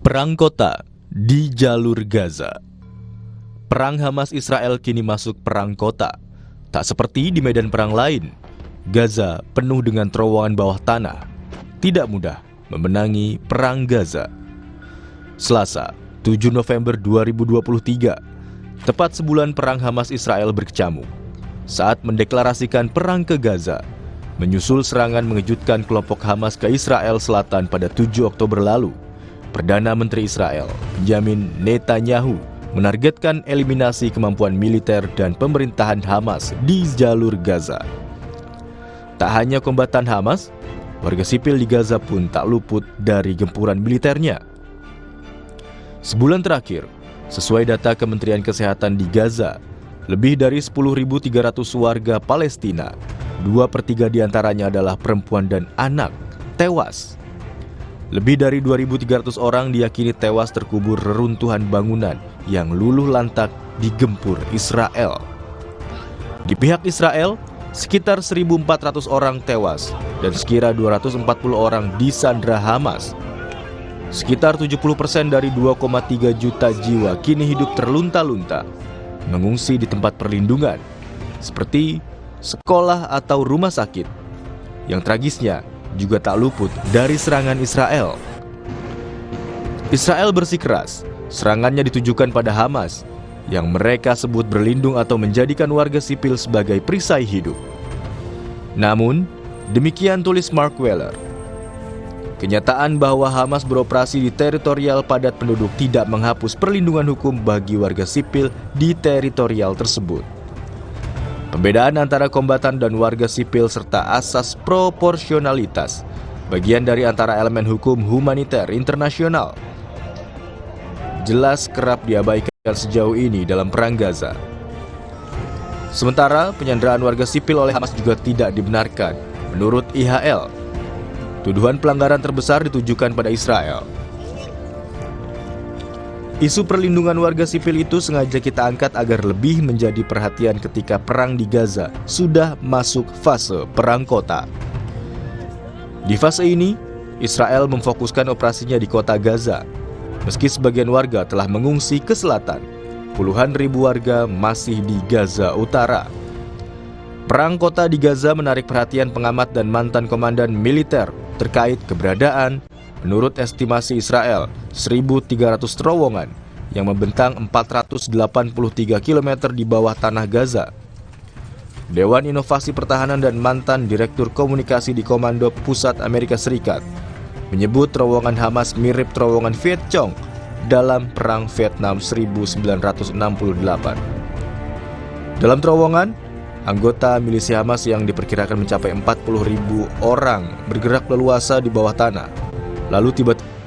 Perang kota di jalur Gaza. Perang Hamas Israel kini masuk perang kota. Tak seperti di medan perang lain, Gaza penuh dengan terowongan bawah tanah. Tidak mudah memenangi perang Gaza. Selasa, 7 November 2023, tepat sebulan perang Hamas Israel berkecamuk. Saat mendeklarasikan perang ke Gaza, menyusul serangan mengejutkan kelompok Hamas ke Israel Selatan pada 7 Oktober lalu, Perdana Menteri Israel, Benjamin Netanyahu, menargetkan eliminasi kemampuan militer dan pemerintahan Hamas di jalur Gaza. Tak hanya kombatan Hamas, warga sipil di Gaza pun tak luput dari gempuran militernya. Sebulan terakhir, sesuai data Kementerian Kesehatan di Gaza, lebih dari 10.300 warga Palestina, 2/3 diantaranya adalah perempuan dan anak, tewas. Lebih dari 2.300 orang diyakini tewas terkubur reruntuhan bangunan yang luluh lantak digempur Israel. Di pihak Israel, sekitar 1.400 orang tewas dan sekira 240 orang disandra Hamas. Sekitar 70% dari 2,3 juta jiwa kini hidup terlunta-lunta, mengungsi di tempat perlindungan, seperti sekolah atau rumah sakit. Yang tragisnya, juga tak luput dari serangan Israel. Israel bersikeras, serangannya ditujukan pada Hamas, yang mereka sebut berlindung atau menjadikan warga sipil sebagai perisai hidup. Namun, demikian tulis Mark Weller, kenyataan bahwa Hamas beroperasi di teritorial padat penduduk tidak menghapus perlindungan hukum bagi warga sipil di teritorial tersebut. Pembedaan antara kombatan dan warga sipil serta asas proporsionalitas, bagian dari antara elemen hukum humaniter internasional, jelas kerap diabaikan sejauh ini dalam perang Gaza. Sementara penyanderaan warga sipil oleh Hamas juga tidak dibenarkan. Menurut IHL, tuduhan pelanggaran terbesar ditujukan pada Israel. Isu perlindungan warga sipil itu sengaja kita angkat agar lebih menjadi perhatian ketika perang di Gaza sudah masuk fase perang kota. Di fase ini, Israel memfokuskan operasinya di kota Gaza. Meski sebagian warga telah mengungsi ke selatan, puluhan ribu warga masih di Gaza Utara. Perang kota di Gaza menarik perhatian pengamat dan mantan komandan militer terkait keberadaan, menurut estimasi Israel, 1.300 terowongan yang membentang 483 km di bawah tanah Gaza. Dewan Inovasi Pertahanan dan mantan Direktur Komunikasi di Komando Pusat Amerika Serikat menyebut terowongan Hamas mirip terowongan Viet Cong dalam Perang Vietnam 1968. Dalam terowongan, anggota milisi Hamas yang diperkirakan mencapai 40.000 orang bergerak leluasa di bawah tanah. Lalu tiba-tiba